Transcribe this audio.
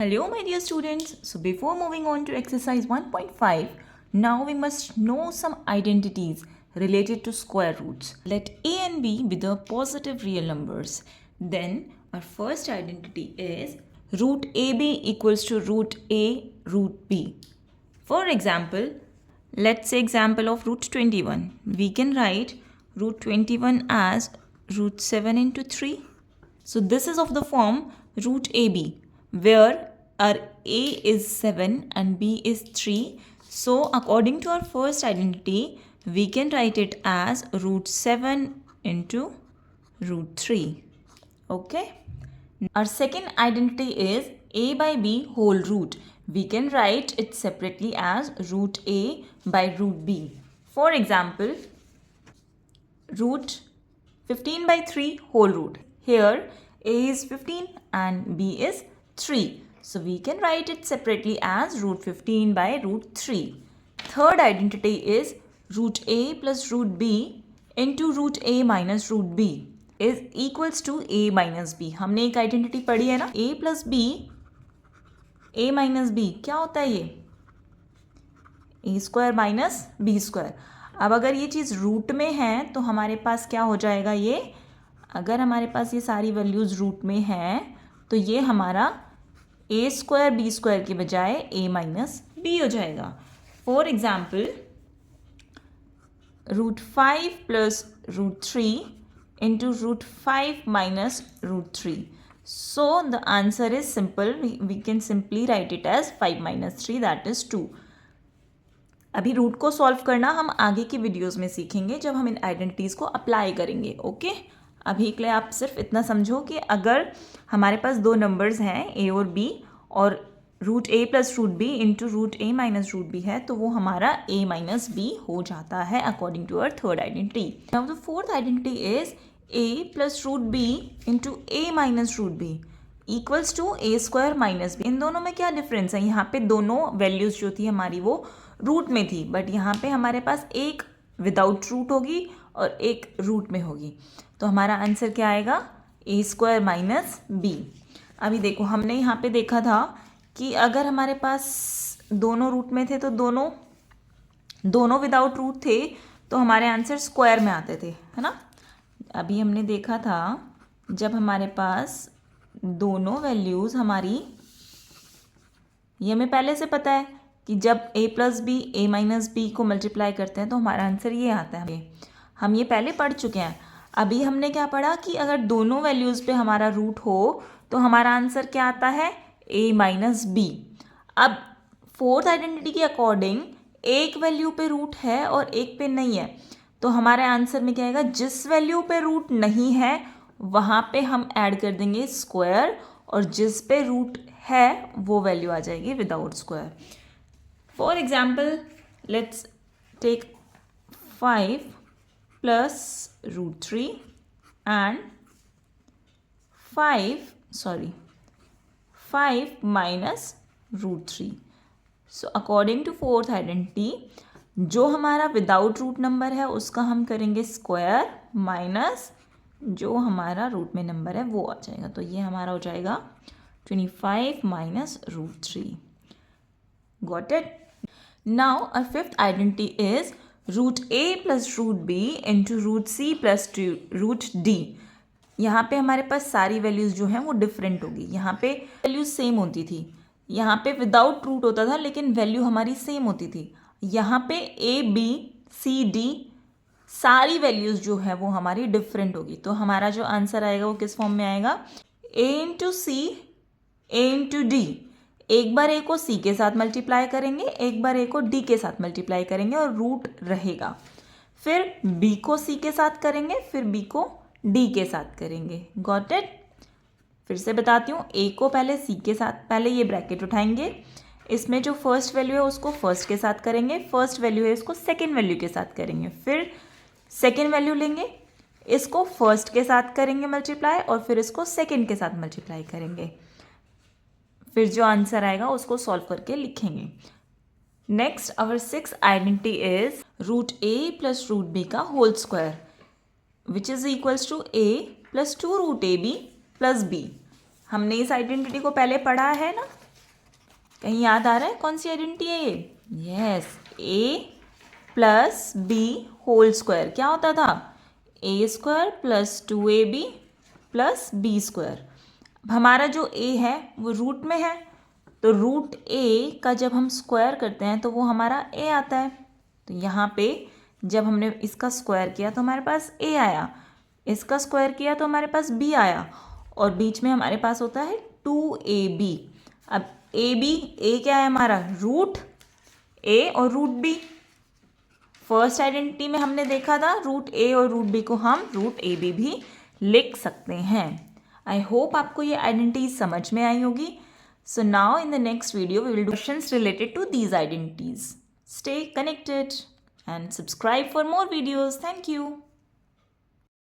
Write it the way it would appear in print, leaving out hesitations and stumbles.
Hello my dear students, so before moving on to exercise 1.5, now we must know some identities related to square roots. Let a and b be the positive real numbers. Then our first identity is root ab equals to root a root b. For example, let's say example of root 21. We can write root 21 as root 7 into 3. So this is of the form root AB, where our A is 7 and B is 3. So according to our first identity, we can write it as root 7 into root 3. Okay. Our second identity is A by B whole root. We can write it separately as root A by root B. For example, root 15 by 3 whole root. Here A is 15 and B is 3. So we can write it separately as root 15 by root 3. Third identity is root A plus root B into root A minus root B is equals to A minus B. हमने एक identity पढ़ी है ना, A plus B, A minus B क्या होता है ये? A square minus B square. अब अगर ये चीज़ रूट में है तो हमारे पास क्या हो जाएगा ये? अगर हमारे पास ये सारी वैल्यूज़ रूट में हैं तो ये हमारा a स्क्वायर b स्क्वायर के बजाय a माइनस b हो जाएगा. For example root 5 plus root 3 into root 5 minus root 3. So the answer is simple. We can simply write it as 5 minus 3 that is 2. अभी रूट को solve करना हम आगे की वीडियोस में सीखेंगे जब हम इन आइडेंटिटीज़ को अप्लाई करेंगे. ओके अभी के लिए आप सिर्फ इतना समझो कि अगर हमारे पास दो नंबर्स हैं ए और बी और root A plus root B into root A minus root B है तो वो हमारा ए माइनस बी हो जाता है according to our third identity. Now the fourth identity is A plus root B into A minus root B equals to A square minus B. इन दोनों में क्या डिफरेंस है? यहाँ पे दोनों वैल्यूज़ जो थी हमारी वो रूट में थी, बट यहाँ पे हमारे पास एक विदाउट रूट होगी और एक रूट में होगी. तो हमारा आंसर क्या आएगा? ए स्क्वायर माइनस बी. अभी देखो हमने यहाँ पे देखा था कि अगर हमारे पास दोनों रूट में थे तो दोनों विदाउट रूट थे तो हमारे आंसर स्क्वायर में आते थे, है ना. अभी हमने देखा था जब हमारे पास दोनों वैल्यूज़ हमारी, ये हमें पहले से पता है कि जब a plus B A minus B को मल्टीप्लाई करते हैं तो हमारा आंसर ये आता है. हम ये पहले पढ़ चुके हैं. अभी हमने क्या पढ़ा कि अगर दोनों वैल्यूज़ पे हमारा रूट हो तो हमारा आंसर क्या आता है? a minus B. अब फोर्थ आइडेंटिटी के अकॉर्डिंग एक वैल्यू पे रूट है और एक पे नहीं है तो हमारे आंसर में क्या आएगा? जिस वैल्यू पे रूट नहीं है वहाँ पे हम ऐड कर देंगे स्क्वायर और जिस पे रूट है वो वैल्यू आ जाएगी without square. For example let's take 5 plus root 3 and 5 minus root 3. So according to fourth identity जो हमारा विदाउट रूट नंबर है उसका हम करेंगे स्क्वायर माइनस जो हमारा रूट में नंबर है वो आ जाएगा. तो ये हमारा हो जाएगा 25 minus root 3. Got it. Now a fifth identity is root A plus root B into root C plus root D. यहाँ पे हमारे पास सारी वैल्यूज़ जो हैं वो डिफरेंट होगी. यहाँ पे वैल्यूज़ सेम होती थी, यहाँ पे विदाउट रूट होता था लेकिन वैल्यू हमारी सेम होती थी. यहाँ पे ए बी सी डी सारी वैल्यूज़ जो है वो हमारी डिफरेंट होगी. तो हमारा जो आंसर आएगा वो किस फॉर्म में आएगा? ए इंटू सी ए इंटू डी. एक बार ए को सी के साथ मल्टीप्लाई करेंगे, एक बार ए को डी के साथ मल्टीप्लाई करेंगे और रूट रहेगा. फिर बी को सी के साथ करेंगे, फिर बी को डी के साथ करेंगे. Got it. फिर से बताती हूँ. ए को पहले सी के साथ, पहले ये ब्रैकेट उठाएंगे, इसमें जो फर्स्ट वैल्यू है उसको फर्स्ट के साथ करेंगे, फर्स्ट वैल्यू है इसको सेकेंड वैल्यू के साथ करेंगे, फिर सेकेंड वैल्यू लेंगे, इसको फर्स्ट के साथ करेंगे मल्टीप्लाई और फिर इसको सेकेंड के साथ मल्टीप्लाई करेंगे. फिर जो आंसर आएगा उसको सॉल्व करके लिखेंगे. Next our six identity is root A plus root B का whole square which is equals to A plus 2 root A B plus B. हमने इस आइडेंटिटी को पहले पढ़ा है ना. कहीं याद आ रहा है कौन सी आइडेंटिटी है ये? Yes, A plus B whole square क्या होता था? A square plus 2ab plus B square. हमारा जो ए है वो रूट में है, तो रूट ए का जब हम स्क्वायर करते हैं तो वो हमारा ए आता है। तो यहाँ पे जब हमने इसका स्क्वायर किया तो हमारे पास ए आया, इसका स्क्वायर किया तो हमारे पास बी आया, और बीच में हमारे पास होता है 2ab। अब ए बी, ए क्या है हमारा? रूट ए और रूट बी। फर्स्ट आइडेंटिटी में हमने देखा था रूट ए और रूट बी को हम रूट ए बी भी लिख सकते हैं। आई होप आपको ये आइडेंटिटीज समझ में आई होगी। So now in the next video we will do questions related to these identities. Stay connected and subscribe for more videos. Thank you.